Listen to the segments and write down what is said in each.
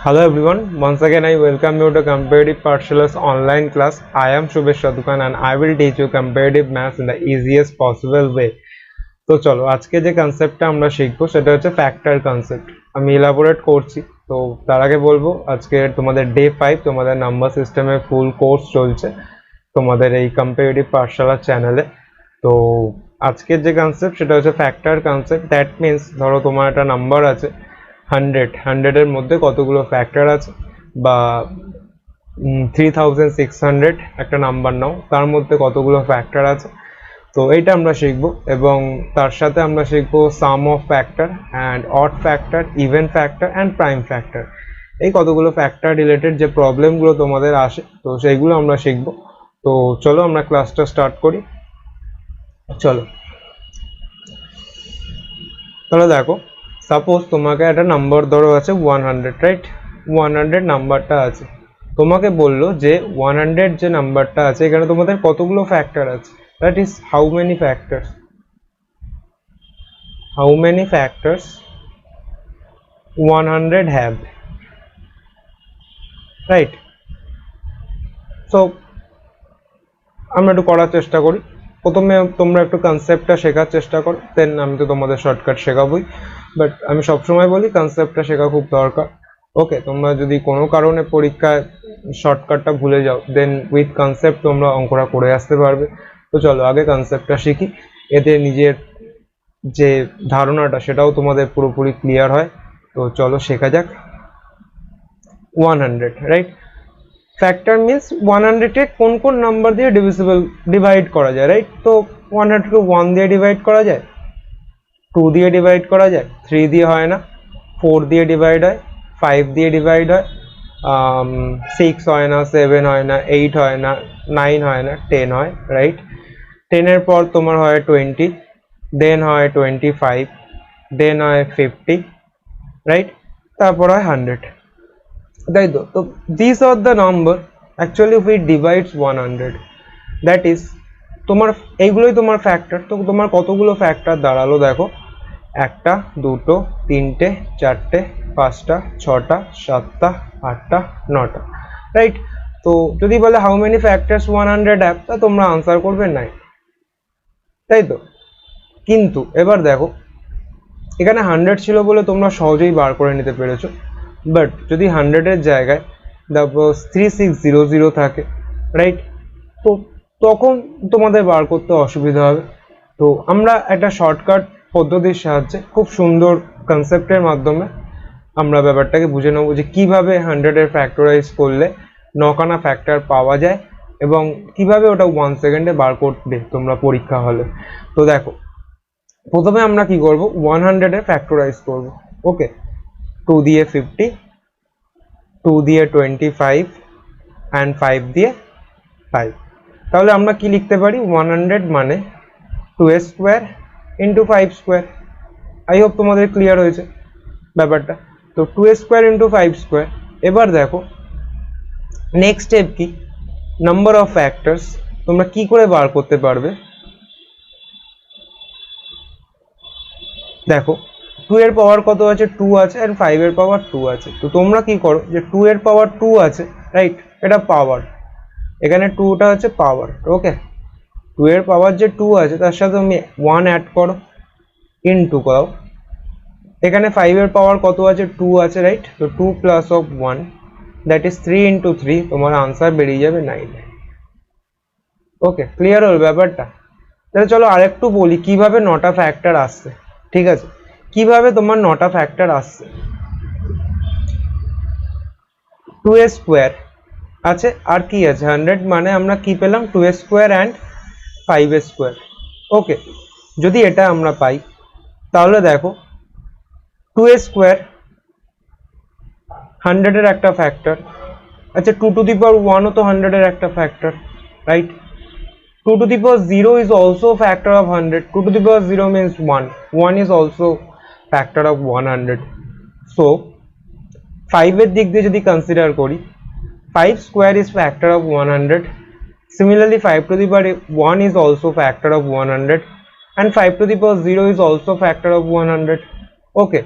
Hello everyone, once again I welcome you to Comparative Partials online class. I am Shubhesh Shadukan and I will teach you comparative maths in the easiest possible way. তো চলো আজকে যে কনসেপ্টটা আমরা শিখবো সেটা হচ্ছে factor concept. আমি এলাবোরেট করছি। তো তার আগে বলবো আজকে তোমাদের ডে 5 তোমাদের নাম্বার সিস্টেমের ফুল কোর্স চলছে তোমাদের এই কম্পারেটিভ পাঠশালা চ্যানেলে। তো আজকের যে কনসেপ্ট সেটা হচ্ছে ফ্যাক্টর কনসেপ্ট। দ্যাট মিন্স ধরো তোমার একটা নাম্বার আছে 100 এর মধ্যে কতগুলো ফ্যাক্টর আছে, বা 3600 একটা নাম্বার নাও, তার মধ্যে কতগুলো ফ্যাক্টর আছে। তো এইটা আমরা শিখবো এবং তার সাথে আমরা শিখবো sum of factor and odd factor, even factor and prime factor. এই কতগুলো ফ্যাক্টর রিলেটেড যে প্রবলেমগুলো তোমাদের আসে তো সেইগুলো আমরা শিখবো। তো চলো আমরা ক্লাসটা স্টার্ট করি। চলো তাহলে দেখো, সাপোজ তোমাকে একটা নাম্বার ধরো আছে 100, রাইট? 100 নাম্বারটা আছে, তোমাকে বললো যে 100 যে নাম্বারটা আছে এখানে তোমাদের কতগুলো ফ্যাক্টর আছে, that is how many factors, how many factors 100 have, right? So আমরা একটু করার চেষ্টা করি। প্রথমে তোমরা একটু কনসেপ্টটা শেখার চেষ্টা করো, দেন আমি তো তোমাদের শর্টকাট শেখাবোই, বাট আমি সবসময় বলি কনসেপ্টটা শেখা খুব দরকার। ওকে, তোমরা যদি কোনো কারণে পরীক্ষায় শর্টকাটটা ভুলে যাও দেন উইথ কনসেপ্ট তোমরা অঙ্কটা করে আসতে পারবে। তো চলো আগে কনসেপ্টটা শিখি, এতে নিজের যে ধারণাটা সেটাও তোমাদের পুরোপুরি ক্লিয়ার হয়। তো চলো শেখা যাক। 100, রাইট? ফ্যাক্টর মিন্স 100 কে কোন কোন নাম্বার দিয়ে ডিভাইড করা যায়, রাইট? তো 100 কে 1 দিয়ে ডিভাইড করা যায়, 2 দিয়ে ডিভাইড করা যায়, 3 দিয়ে হয় না, 4 দিয়ে ডিভাইড হয়, 5 দিয়ে ডিভাইড হয়, 6 হয় না, 7 হয় না, 8 হয় না, 9 হয় না, 10 হয়, রাইট? 10 এর পর তোমার হয় 20, দেন হয় 25, দেন হয় 50, রাইট? তারপর হয় 100, তাই তো? তো this are the number actually which divides 100, that is তোমার এইগুলোই তোমার ফ্যাক্টর। তো তোমার কতগুলো ফ্যাক্টর দাঁড়ালো দেখো, 1টা 2টো 3টে 4টে 5টা 6টা 7টা 8টা 9টা, রাইট? তো যদি বলে হাউ মেনি ফ্যাক্টরস 100 have, তা তোমরা আনসার করবে 9, তাই তো? কিন্তু এবার দেখো, এখানে 100 ছিল বলে তোমরা সহজেই বার করে নিতে পেরেছো, বাট যদি 100 এর জায়গায় সাপোজ 3600 থাকে, রাইট? তো তখন তোমাদের বার করতে অসুবিধা হবে। তো আমরা একটা শর্টকাট পদ্ধতির সাহায্যে খুব সুন্দর কনসেপ্টের মাধ্যমে আমরা ব্যাপারটাকে বুঝে নেবো যে কিভাবে 100 এর ফ্যাক্টরাইজ করলে 9খানা ফ্যাক্টর পাওয়া যায় এবং কিভাবে ওটা 1 সেকেন্ডে বার করবে তোমরা পরীক্ষা হলে। তো দেখো, প্রথমে আমরা কি করব, 100 এর ফ্যাক্টরাইজ করব। ওকে, 2 দিয়ে 50, 2 দিয়ে 25 অ্যান্ড 5 দিয়ে 5। তাহলে আমরা কি লিখতে পারি, 100 মানে 2 square into 5 square. I hope তোমাদের ক্লিয়ার হয়েছে ব্যাপারটা। তো 2 স্কোয়ার ইন্টু 5 স্কোয়ার। এবার দেখো নেক্সট স্টেপ কি, নাম্বার অফ ফ্যাক্টরস তোমরা কি করে বার করতে পারবে। দেখো 2 এর পাওয়ার কত আছে, 2 আছে, আর 5 এর পাওয়ার 2 আছে। তো তোমরা কি করো, যে 2 এর পাওয়ার 2 আছে, রাইট? এটা পাওয়ার, এখানে 2টা হচ্ছে পাওয়ার। ওকে, 2 এর পাওয়ার যে 2 আছে তার সাথে তুমি 1 অ্যাড করো, ইনটু করো। এখানে 5 এর পাওয়ার কত আছে, 2 আছে, রাইট? তো 2 plus of 1, that is 3 into 3, তোমার আনসার বেরিয়ে যাবে 9। ওকে, ক্লিয়ার হল ব্যাপারটা? তাহলে চলো আরেকটু বলি কিভাবে 9টা ফ্যাক্টর আসছে। ঠিক আছে, কিভাবে তোমার 9টা ফ্যাক্টর আসছে। 2 স্কোয়ার আছে, আর কি আছে 100, মানে আমরা কি পেলাম, 2 স্কোয়ার অ্যান্ড 5 স্কোয়ার। ওকে, যদি এটা আমরা পাই তাহলে দেখো 2 স্কোয়ার 100 এর একটা ফ্যাক্টর। আচ্ছা, 2 টু দি পাওয়ার 1 ও তো 100 এর একটা factor, right? 2 to the power 0 is also a factor of 100. 2 to the power 0 means 1. 1 is also factor of 100. So 5 এর দিক দিয়ে যদি কনসিডার করি, 5 square is factor of 100. Similarly 5 to the power 1 is also factor of 100 and 5 to the power 0 is also factor of 100. Okay,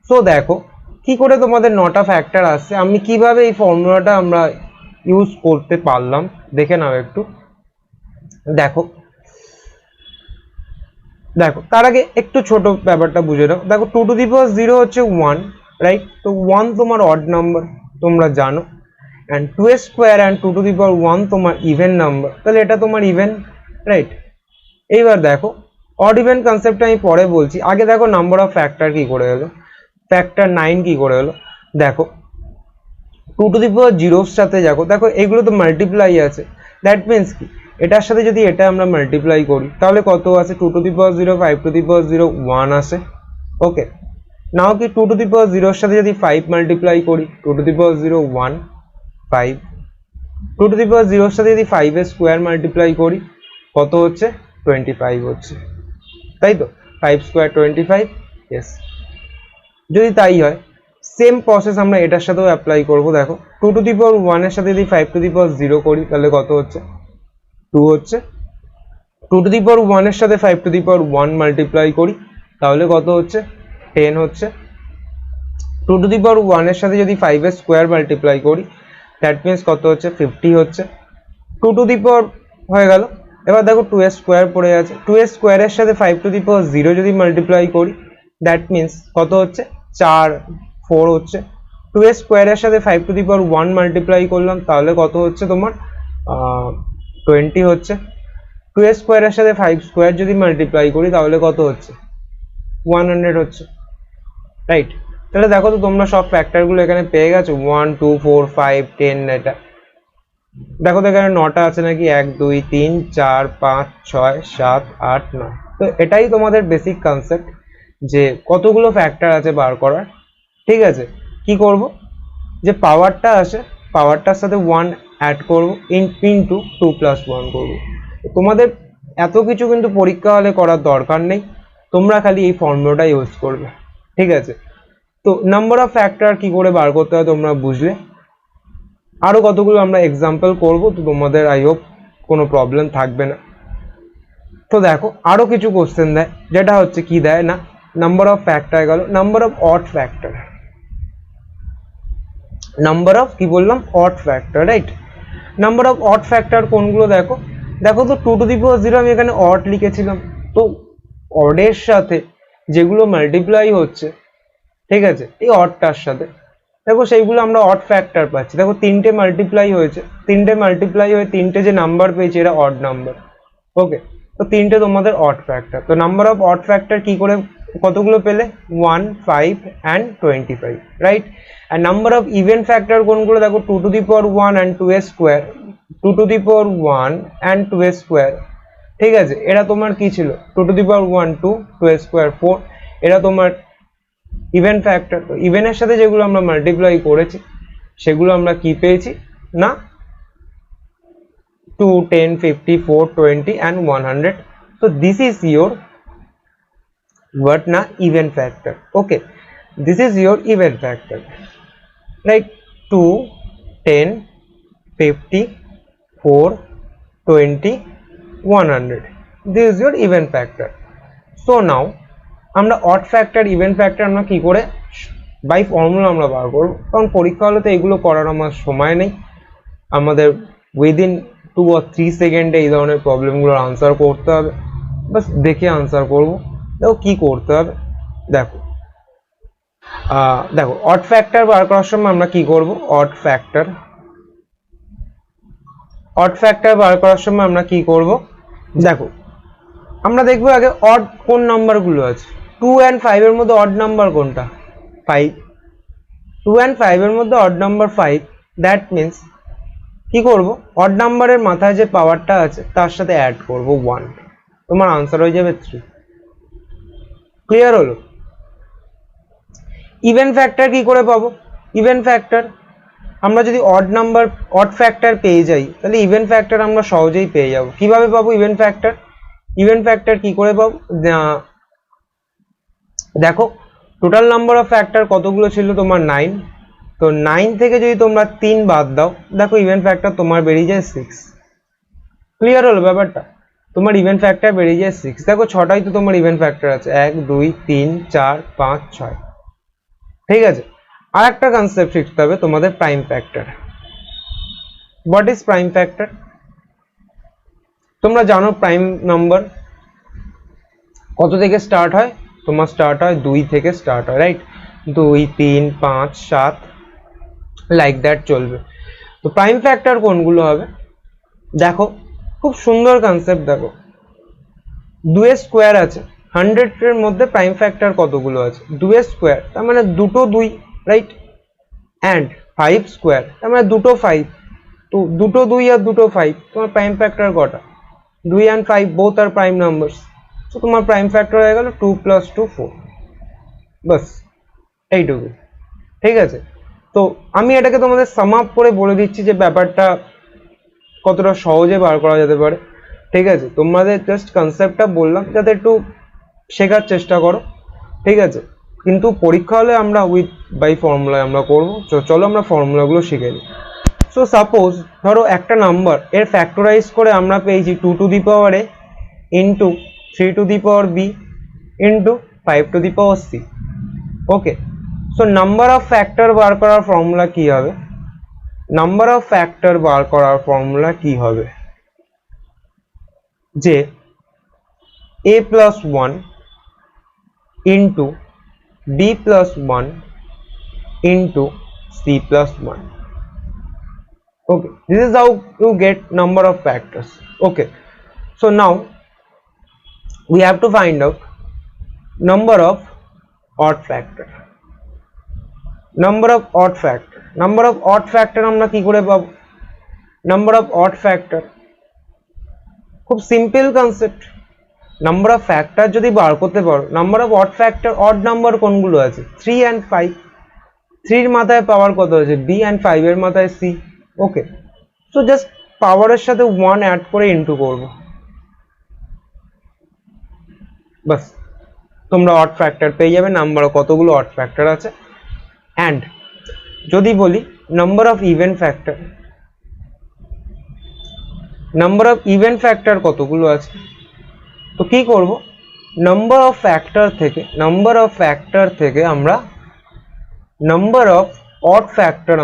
so দেখো কি করে তোমাদের 9টা factor আসছে, আমি কিভাবে এই ফর্মুলাটা আমরা ইউজ করতে পারলাম দেখে নাও একটু। দেখো দেখো তার আগে একটু ছোট ব্যাপারটা বুঝে নাও। দেখো 2 টু দি পাওয়ার 0 হচ্ছে 1, রাইট? তো 1 তোমার অড নাম্বার, তোমরা জানো। And 2 square and 2 to the power 1 তোমার ইভেন নাম্বার, তাহলে এটা তোমার ইভেন, রাইট? এইবার দেখো অড ইভেন কনসেপ্টটা আমি পরে বলছি, আগে দেখো নাম্বার অফ ফ্যাক্টর কি করে হলো, ফ্যাক্টর 9 কি করে হলো। দেখো 2 টু দি পাওয়ার 0 সাথে দেখো এগুলো তো মাল্টিপ্লাই আছে, দ্যাট মিনস কি এটার সাথে যদি এটা আমরা মাল্টিপ্লাই করি তাহলে কত আছে, 2 to the power 0, 5 to the power 0, 1 আসে। ওকে, নাও কি 2 টু দি পাওয়ার 0 এর সাথে যদি 5 মাল্টিপ্লাই করি, 2 to the power 0, 1, 5, 2 to the power 0 এর সাথে যদি 5 এর স্কোয়ার মাল্টিপ্লাই করি কত হচ্ছে, 25 হচ্ছে, তাই তো? 5 স্কোয়ার 25, ইয়েস। যদি তাই হয় সেম প্রসেস আমরা এটার সাথেও অ্যাপ্লাই করব। দেখো 2 টু দি পাওয়ার 1 এর সাথে যদি 5 টু দি পাওয়ার 0 করি তাহলে কত হচ্ছে, 2 হচ্ছে। 2 টু দি পাওয়ার 1 এর সাথে 5 টু দি পাওয়ার 1 মাল্টিপ্লাই করি তাহলে কত হচ্ছে, 10 হচ্ছে। 2 টু দি পাওয়ার 1 এর সাথে যদি 5 এর স্কোয়ার মাল্টিপ্লাই করি দ্যাট মিনস কত হচ্ছে, 50 হচ্ছে। 2 টু দি পাওয়ার হয়ে গেল। এবার দেখো 2 এর স্কোয়ার পড়ে আছে, 2 এর স্কোয়ারের সাথে 5 টু দি পাওয়ার 0 যদি মাল্টিপ্লাই করি দ্যাট মিনস কত হচ্ছে, 4 হচ্ছে। 2 এর স্কোয়ারের সাথে 5 টু দি পাওয়ার 1 মাল্টিপ্লাই করলাম তাহলে কত হচ্ছে তোমার, 20 হচ্ছে। 2 এর স্কোয়ারের সাথে 5 স্কোয়ার যদি মাল্টিপ্লাই করি তাহলে কত হচ্ছে, 100 হচ্ছে, রাইট? তাহলে দেখো তো তোমরা সব ফ্যাক্টরগুলো এখানে পেয়ে গেছো, 1, 2, 4, 5, 10, এটা দেখো তো এখানে 9টা আছে নাকি, 1, 2, 3, 4, 5, 6, 7, 8, 9। তো এটাই তোমাদের বেসিক কনসেপ্ট যে কতগুলো ফ্যাক্টর আছে বার করার। ঠিক আছে, কি করব, যে পাওয়ারটা আসে পাওয়ারটার সাথে 1 অ্যাড করব, ইনটু 2 প্লাস 1 করবো। তোমাদের এত কিছু কিন্তু পরীক্ষা হলে করার দরকার নেই, তোমরা খালি এই ফর্মুলাটা ইউজ করবে। ঠিক আছে, তো নাম্বার অফ ফ্যাক্টর কি করে বার করতে হয় তোমরা বুঝলে। আরো কতগুলো আমরা এক্সাম্পল করব, তো তোমাদের আই হোপ কোনো প্রবলেম থাকবে না। তো দেখো আরো কিছু কোশ্চেন দেয়, যেটা হচ্ছে কি দেয় না, নাম্বার অফ ফ্যাক্টর গেল, number of odd factor, number of কি বললাম, odd factor, right? Number of odd factor কোনগুলো দেখো, দেখো তো 2 টু দি পাওয়ার 0 আমি এখানে অড লিখেছিলাম, তো অডের সাথে যেগুলো মাল্টিপ্লাই হচ্ছে, ঠিক আছে, এই অডটার সাথে দেখো সেইগুলো আমরা অড ফ্যাক্টর পাচ্ছি। দেখো 3টে মাল্টিপ্লাই হয়েছে, 3টে মাল্টিপ্লাই হয়ে 3টে যে নাম্বার পেয়েছি এরা অড নাম্বার। ওকে, তো 3টে তোমাদের অড ফ্যাক্টর। তো নাম্বার অফ অড ফ্যাক্টর কি করে, কতগুলো পেলে, 1, 5 and 25, রাইট? আর নাম্বার অফ ইভেন ফ্যাক্টর কোনগুলো, দেখো 2 টু দি পাওয়ার 1 and 2 এর square, 2 to the power 1 and 2 এর স্কোয়ার। ঠিক আছে, এরা তোমার কি ছিল, 2 টু দি পাওয়ার 1, 2, 2 এর স্কোয়ার 4, এরা তোমার ইভেন ফ্যাক্টর। তো ইভেনের সাথে যেগুলো আমরা মাল্টিপ্লাই করেছি সেগুলো আমরা কি পেয়েছি না, 2, 10, 50, 4, 20 and 100. so this is your what na even factor. Okay, this is your even factor, like 2, 10, 50, 4, 20, 100. this is your even factor. so now আমরা অড ফ্যাক্টর ইভেন ফ্যাক্টর আমরা কি করে বাই ফর্মুলা আমরা বার করব, কারণ পরীক্ষা হলে তো এগুলো করার আমার সময় নেই, আমাদের উইদিন 2 or 3 সেকেন্ডে এই ধরনের প্রবলেমগুলোর আনসার করতে হবে, বাস দেখে আনসার করব। দেখো কি করতে হবে, দেখো দেখো অড ফ্যাক্টর বার করার সময় আমরা কি করব, অড ফ্যাক্টর বার করার সময় আমরা কি করব, দেখো আমরা দেখবো আগে অড কোন নাম্বারগুলো আছে। 2 and 5 এর মধ্যে অড নাম্বার কোনটা, 5। 2 and 5 এর মধ্যে অড নাম্বার 5, দ্যাট মিনস কি করব, অড নাম্বারের মাথায় যে পাওয়ারটা আছে তার সাথে অ্যাড করব 1, তোমার আনসার হয়ে যাবে 3। ক্লিয়ার হলো? ইভেন ফ্যাক্টর কি করে পাবো, ইভেন ফ্যাক্টর আমরা যদি অড ফ্যাক্টর পেয়ে যাই তাহলে ইভেন ফ্যাক্টর আমরা সহজেই পেয়ে যাব। কিভাবে পাবো ইভেন ফ্যাক্টর, ইভেন ফ্যাক্টর কি করে পাবো, দেখো টোটাল নাম্বার অফ ফ্যাক্টর কতগুলো ছিল তোমার 9, তো 9 থেকে যদি তোমরা 3 বাদ দাও দেখো ইভেন ফ্যাক্টর তোমার বেরিয়ে যায় 6। ক্লিয়ার হলো ব্যাপারটা, তোমার ইভেন ফ্যাক্টর বেরিয়ে যায় 6। দেখো 6টাই তো তোমার ইভেন ফ্যাক্টর আছে, 1, 2, 3, 4, 5, 6, ঠিক আছে। আর একটা কনসেপ্ট শিখতে হবে তোমাদের, prime factor. What is prime factor? তোমরা জানো প্রাইম নাম্বার কত থেকে স্টার্ট হয়? তোমার স্টার্ট হয় 2 থেকে স্টার্ট হয়, রাইট? 2, 3, 5, 7 লাইক দ্যাট চলবে। তো প্রাইম ফ্যাক্টর কোনগুলো হবে? দেখো খুব সুন্দর কনসেপ্ট। দেখো 2 এর স্কোয়ার আছে, 100 এর মধ্যে প্রাইম ফ্যাক্টর কতগুলো আছে? 2 এর স্কোয়ার, তার মানে দুটো 2, রাইট? অ্যান্ড 5 স্কোয়ার, তার মানে দুটো 5। তো দুটো 2 আর দুটো 5, তোমার প্রাইম ফ্যাক্টর কটা? 2 and 5 both are prime numbers, তো তোমার প্রাইম ফ্যাক্টর হয়ে গেল 2 + 2 4। বাস এইটুকু, ঠিক আছে? তো আমি এটাকে তোমাদের সাম আপ করে বলে দিচ্ছি যে ব্যাপারটা কতটা সহজে বার করা যেতে পারে, ঠিক আছে? তোমাদের জাস্ট কনসেপ্টটা বললাম যাতে একটু শেখার চেষ্টা করো, ঠিক আছে? কিন্তু পরীক্ষা হলে আমরা উইথ বাই ফর্মুলায় আমরা করবো। চলো আমরা ফর্মুলাগুলো শিখে নিই। সো সাপোজ ধরো একটা নাম্বার এর ফ্যাক্টরাইজ করে আমরা পেয়েছি 2 to the power a into 3 to the power b into 5 to the power c। Okay, so number of factor বার করার ফর্মুলা কি হবে? নাম্বার অফ ফ্যাক্টর বার করার ফর্মুলা কি হবে? যে a plus 1 into b plus 1 into c plus 1. Okay, this is how you get number of factors. Okay, so now we have to find out number of odd factor. Number of odd factor. Number of odd factor আমরা কি করে পাবো? Number of odd factor খুব simple concept. Number of factor যদি বার করতে পারো, number of odd factor, odd number কোনগুলো আছে? 3 and 5। 3 এর মাথায় পাওয়ার কত আছে? b and 5 এর মাথায় c। ওকে, সো জাস্ট পাওয়ারের সাথে 1 অ্যাড করে ইনটু করব, বাস তোমরা অড ফ্যাক্টর পেয়ে যাবে। নাম্বার কতগুলো অড ফ্যাক্টর আছে। অ্যান্ড যদি বলি number of even factor, number of even factor কতগুলো আছে? তো কি করব? নাম্বার অফ ফ্যাক্টর থেকে আমরা নাম্বার অফ অড ফ্যাক্টর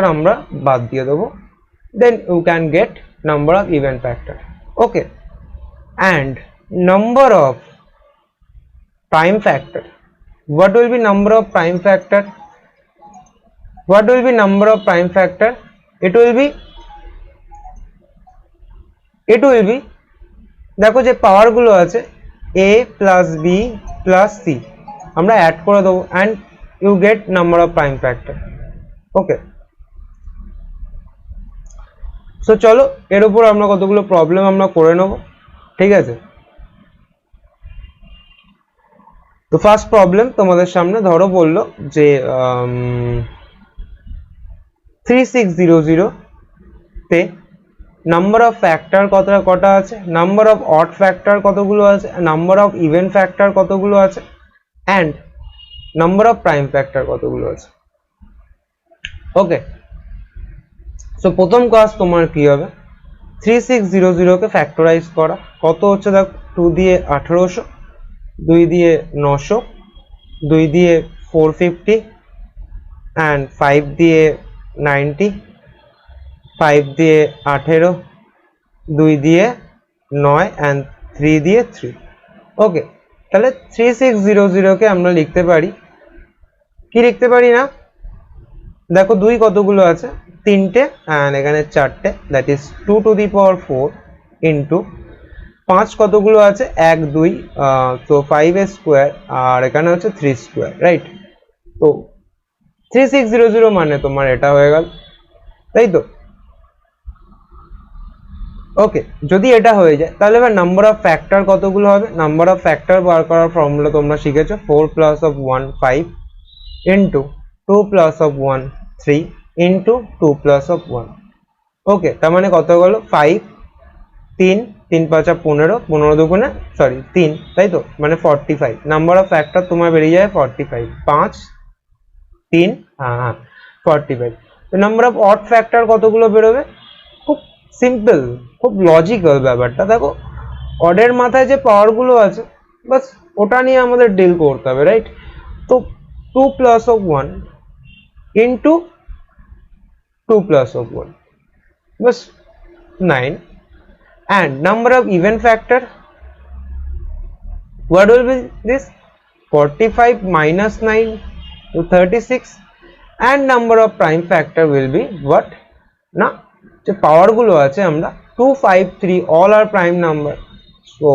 আমরা বাদ দিয়ে দেবো, then you can get number of even factor. Okay, and number of prime factor, what will be number of prime factor? What will be number of prime factor? It will be দেখো যে পাওয়ার গুলো আছে a plus b plus c আমরা add করে দেবো, and you get number of prime factor. Okay, so চলো এর উপর আমরা কতগুলো প্রবলেম আমরা করে নেব, ঠিক আছে? তো ফার্স্ট প্রবলেম তোমাদের সামনে ধরো বললো যে 3600 তে নাম্বার অফ ফ্যাক্টর কটা আছে, নাম্বার অফ অড ফ্যাক্টর কতগুলো আছে, নাম্বার অফ ইভেন ফ্যাক্টর কতগুলো আছে, and number of prime factor কতগুলো আছে। ওকে, সো প্রথম কাজ তোমার কি হবে? 3600 কে ফ্যাক্টরাইজ করা। কত হচ্ছে দেখ, 2 দিয়ে 1800, 2 দিয়ে 900, 2 দিয়ে 450 and 5 দিয়ে 90, 5 দিয়ে 18, 2 দিয়ে 9 and 3 দিয়ে 3। ওকে, তাহলে 3600 কে আমরা লিখতে পারি, কি লিখতে পারি না? দেখো 2 কতগুলো আছে? 3টে, and এখানে 4টে, that is 2 to the power 4 into 5 কতগুলো আছে? 1 2, তো 5 স্কোয়ার, আর এখানে হচ্ছে 3 স্কোয়ার, রাইট? তো 3600 মানে তোমার এটা হয়ে গেল, তাই তো? ওকে, যদি এটা হয়ে যায় তাহলে এবার নাম্বার অফ ফ্যাক্টর কতগুলো হবে? নাম্বার অফ ফ্যাক্টর বার করার ফর্মুলা তোমরা শিখেছো, 4 plus of 1 5 into 2 plus of 1 3 into 2 plus of 1। ওকে, তার মানে কত গেল? 5 3 3 5 15, 15 দুগুণে 3, তাই তো? মানে 45। নাম্বার অফ ফ্যাক্টর তোমার বেরিয়ে যায় 45, 5 3 হ্যাঁ 45। তো নাম্বার অফ অড ফ্যাক্টর কতগুলো বেরোবে? খুব সিম্পল, খুব লজিক্যাল ব্যাপারটা। দেখো অডের মাথায় যে পাওয়ারগুলো আছে বাস ওটা নিয়ে আমাদের ডিল করতে হবে, রাইট? তো 2 plus of 1 into 2 plus of 1 was 9, and number of even factor, what will be this? 45 minus 9 to 36, and number of prime factor will be what? না যে পাওয়ার গুলো আছে আমরা 2 5 3 all are prime number, so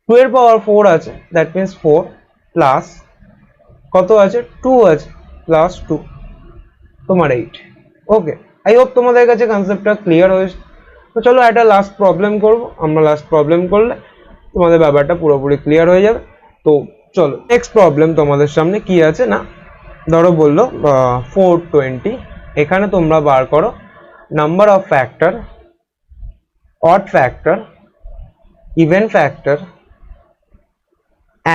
2 এর পাওয়ার 4 আছে, that means 4 plus কত আছে 2 আছে plus 2 তোমার 8. ওকে, আই হোপ তোমাদের কাছে কনসেপ্টটা ক্লিয়ার হয়েছে। তো চলো একটা লাস্ট প্রবলেম করব, আমরা লাস্ট প্রবলেম করলে তোমাদের ব্যাপারটা পুরোপুরি ক্লিয়ার হয়ে যাবে। তো চলো নেক্সট প্রবলেম তোমাদের সামনে কি আছে না, ধরো বললো 420, এখানে তোমরা বার করো number of factor, odd factor, even factor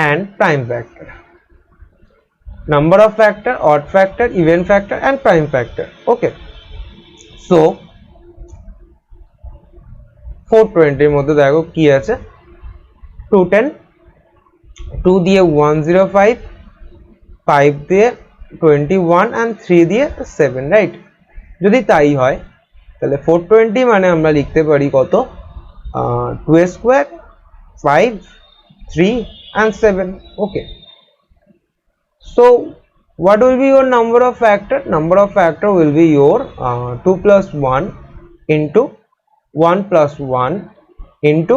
and prime factor. Number of factor, odd factor, even factor and prime factor. Okay, so 420 এর মধ্যে দেখো কি আছে, 210, 2 দিয়ে 105, 5 দিয়ে 21 and 3 দিয়ে 7, রাইট? যদি তাই হয় তাহলে 420 মানে আমরা লিখতে পারি কত, 2 square, 5, 3 and 7. Okay, so what will be your number of factor? Number of factor will be your 2 plus 1 into 1 plus 1 into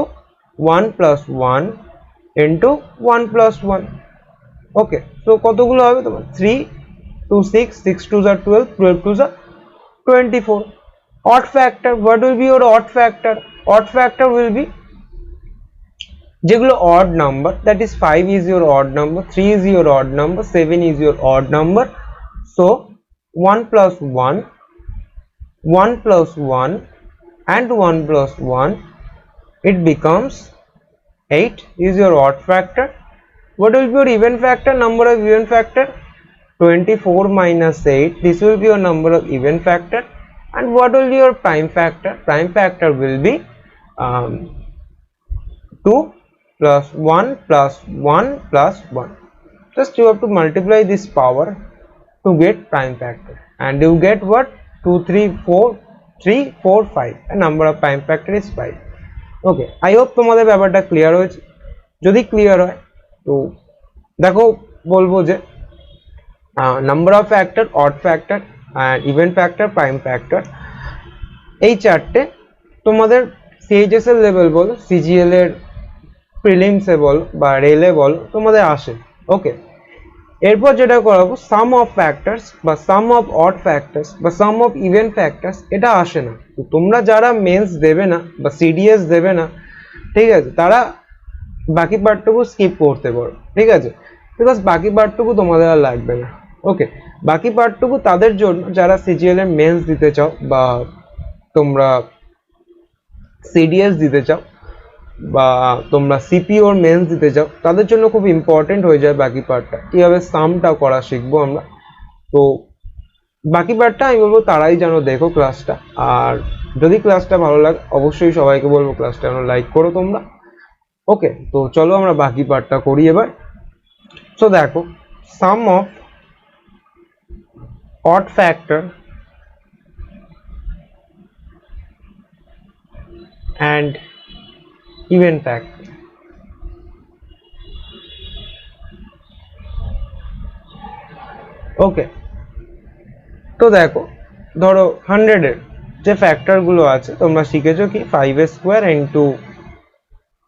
1 plus 1 into 1 plus 1. Okay, so কতগুলো হবে তোমার 3 2 6 6 2s are 12, 12 2s are 24. Odd factor, what will be your odd factor? Odd factor will be যেগুলো odd number, that is 5 is your odd number, 3 is your odd number, 7 is your odd number, so 1 plus 1, 1 plus 1 and 1 plus 1, it becomes 8 is your odd factor. What will be your even factor? Number of even factor 24 minus 8, this will be your number of even factor. And what will be your prime factor? Prime factor will be 2 plus 1 plus 1 plus 1. Just you have to multiply this power to get prime factor, and you get what? 2 3 4 3 4 5, and number of prime factor is 5. Okay, I hope তোমাদের ব্যাপারটা clear হয়েছে। যদি clear হয় তো দেখো বলবো যে number of factor, odd factor and even factor, prime factor, এই চারটে তোমাদের সিএইচএস এর লেভেল বলো, সিজিএল এর প্রিলিমস এ বলো বা রেলে বলো, তোমাদের আসে। ওকে, এরপর যেটা করাবো সাম অফ ফ্যাক্টরস বা সাম অফ অড ফ্যাক্টরস বা সাম অফ ইভেন ফ্যাক্টরস, এটা আসে না। তো তোমরা যারা মেন্স দেবে না বা সিডিএস দেবে না, ঠিক আছে, তারা বাকি পার্টটুকু স্কিপ করতে পারো, ঠিক আছে, বিকজ বাকি পার্টটুকু তোমাদের আর লাগবে না। ওকে, বাকি পার্টটুকু তাদের জন্য যারা সিজিএল এর মেন্স দিতে চাও বা তোমরা সিডিএস দিতে চাও বা তোমরা সিপিওর মেন্স দিতে চাও, তাদের জন্য খুব ইম্পর্টেন্ট হয়ে যায় বাকি পার্টটা, কীভাবে সামটা করা শিখবো আমরা। তো বাকি পার্টটা আমি বলবো তারাই যেন দেখো ক্লাসটা, আর যদি ক্লাসটা ভালো লাগে অবশ্যই সবাইকে বলবো ক্লাসটা যেন লাইক করো তোমরা। ওকে, তো চলো আমরা বাকি পার্টটা করি এবার। সো দেখো sum of odd factor and even factor. Okay, তো দেখো ধরো 100 এর যে ফ্যাক্টর গুলো আছে তোমরা শিখেছো কি 5 স্কয়ার ইনটু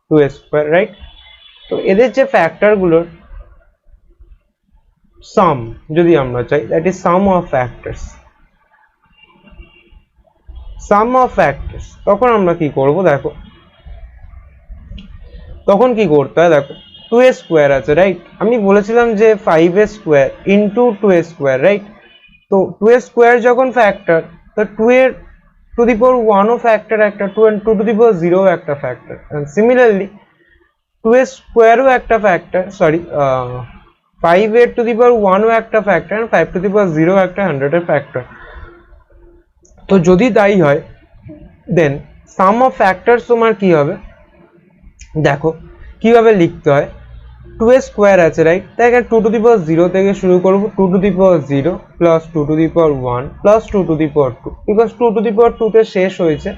2 স্কয়ার, রাইট? তো এদের যে ফ্যাক্টর গুলোর সাম যদি আমরা চাই, that is some of factors, some of factors, তখন আমরা কি করব দেখো, তখন কি করতে হয় দেখো 2 স্কয়ার আছে, রাইট? আমি বলেছিলাম যে 5 স্কয়ার ইনটু 2 স্কয়ার, রাইট? তো 2 স্কয়ার যখন ফ্যাক্টর, তো 2 এর two the power 1 O factor একটা, 2 and 2 টু দি পাওয়ার 0 একটা ফ্যাক্টর, এন্ড সিমিলারলি 2 স্কয়ারও একটা ফ্যাক্টর, সরি 5 এর টু দি পাওয়ার 1 ও একটা factor, and 5 to the power 0 একটা 100 এর ফ্যাক্টর। তো যদি তাই হয় দেন সাম অফ ফ্যাক্টরস তোমার কি হবে দেখো কিভাবে লিখতে হয়। 2 স্কোয়ার আছে রাইট, তাই এখানে 2 টু দি পাওয়ার 0 থেকে শুরু করব, 2 to the power 0 plus 2 to the power 1 plus 2 to the power 2, because 2 to the power 2 তে শেষ হয়েছে।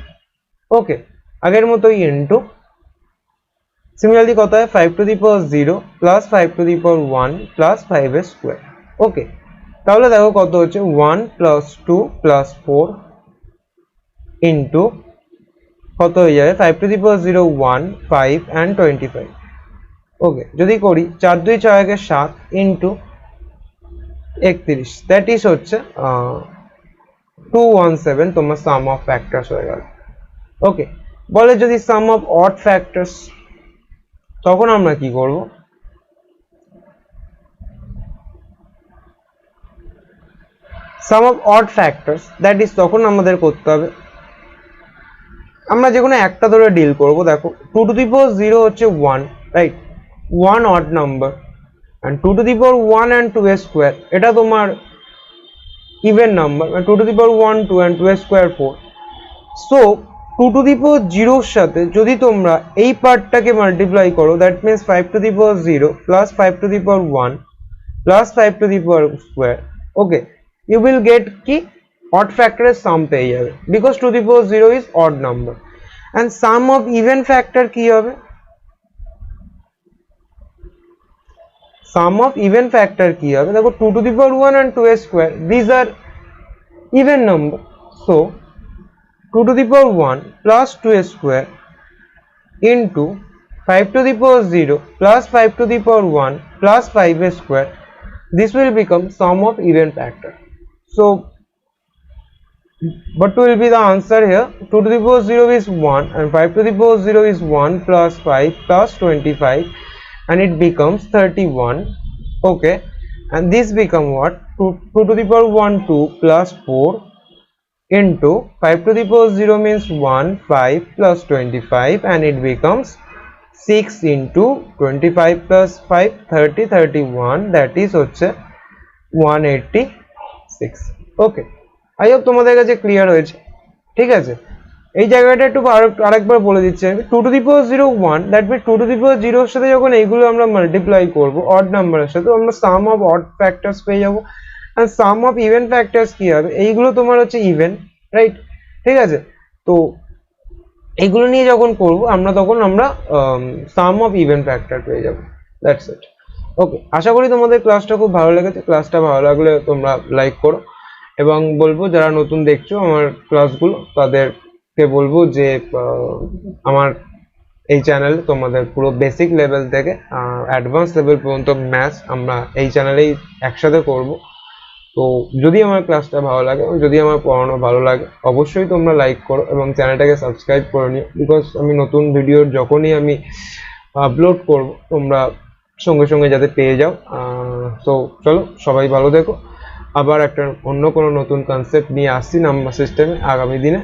ওকে, আগের মতোই ইনটু, সিমিলারলি কত হয় 5 to the power 0 plus 5 to the power 1 plus 5 এর স্কোয়ার। ওকে, তাহলে দেখো কত হচ্ছে 1 প্লাস 2 প্লাস 4 ইনটু কত হয়ে যাবে 5 টু দি পাওয়ার 0 1 5 and 25। ওকে, যদি করি 4 2 6 একে 7 ইনটু 31, দ্যাট ইজ হচ্ছে 217 তোমার সাম অফ ফ্যাক্টরস হয়ে গেল। ওকে, বলে যদি সাম অফ অড ফ্যাক্টরস, তখন আমরা কি করব, sum of odd factors that is তখন আমাদের করতে হবে, আমরা যে কোনো একটা ধরে ডিল করব। দেখো 2 টু দি পাওয়ার 0 হচ্ছে 1 right, 1 odd number, and 2 to the power 1 and 2 square এটা তোমার even number, 2 to the power 1 2 and 2 square 4। So 2 to the power 0 এর সাথে যদি তোমরা এই পার্টটাকে মাল্টিপ্লাই করো, that means 5 to the power 0 plus 5 to the power 1 plus 5 to the power square. Okay, you will get কি অড ফ্যাক্টরের sum পেয়ে যাবে, because 2 to the power 0 is odd number. And sum of even factor কি হবে, সাম of even factor কি হবে, দেখো 2 to the power 1 and 2 square this are even number, so 2 to the power 1 plus 2 square into 5 to the power 0 plus 5 to the power 1 plus 5 square, this will become sum of even factor. So what will be the answer here, 2 to the power 0 is 1 and 5 to the power 0 is 1 plus 5 plus 25 and it becomes 31. Okay, and this become what, 2 to the power 1 2 plus 4 into 5 to the power 0 means 1 5 plus 25 and it becomes 6 into 25 plus 5 30 31, that is হচ্ছে 186। ওকে, I hope তোমাদের কাছে clear হয়েছে। ঠিক আছে, এই জায়গাটা একটু আরেকবার বলে দিচ্ছি আমি, 2 to the power 0 1, that means 2 to the power 0 এর সাথে যখন এইগুলো আমরা মাল্টিপ্লাই করব অড নাম্বারের সাথে, আমরা সাম অফ অড ফ্যাক্টরস পেয়ে যাবো। আর সাম অফ ইভেন ফ্যাক্টরস কি হবে, এইগুলো তোমার হচ্ছে ইভেন রাইট। ঠিক আছে, তো এইগুলো নিয়ে যখন করব আমরা, তখন আমরা সাম অফ ইভেন ফ্যাক্টর পেয়ে যাবো, দ্যাটস ইট। ওকে, আশা করি তোমাদের ক্লাসটা খুব ভালো লেগেছে। ক্লাসটা ভালো লাগলে তোমরা লাইক করো, এবং বলবো যারা নতুন দেখছো আমার ক্লাসগুলো তাদেরকে বলবো যে আমার এই চ্যানেলে তোমাদের পুরো বেসিক লেভেল থেকে অ্যাডভান্স লেভেল পর্যন্ত ম্যাথস আমরা এই চ্যানেলেই একসাথে করব। তো যদি আমার ক্লাসটা ভালো লাগে, যদি আমার পড়ানো ভালো লাগে, অবশ্যই তোমরা লাইক করো এবং চ্যানেলটাকে সাবস্ক্রাইব করে নিও, বিকজ আমি নতুন ভিডিও যখনই আমি আপলোড করব তোমরা সঙ্গে সঙ্গে যাতে পেয়ে যাও। তো চলো, সবাই ভালো দেখো, আবার একটা অন্য কোনো নতুন কনসেপ্ট নিয়ে আসছি নাম্বার সিস্টেমে আগামী দিনে।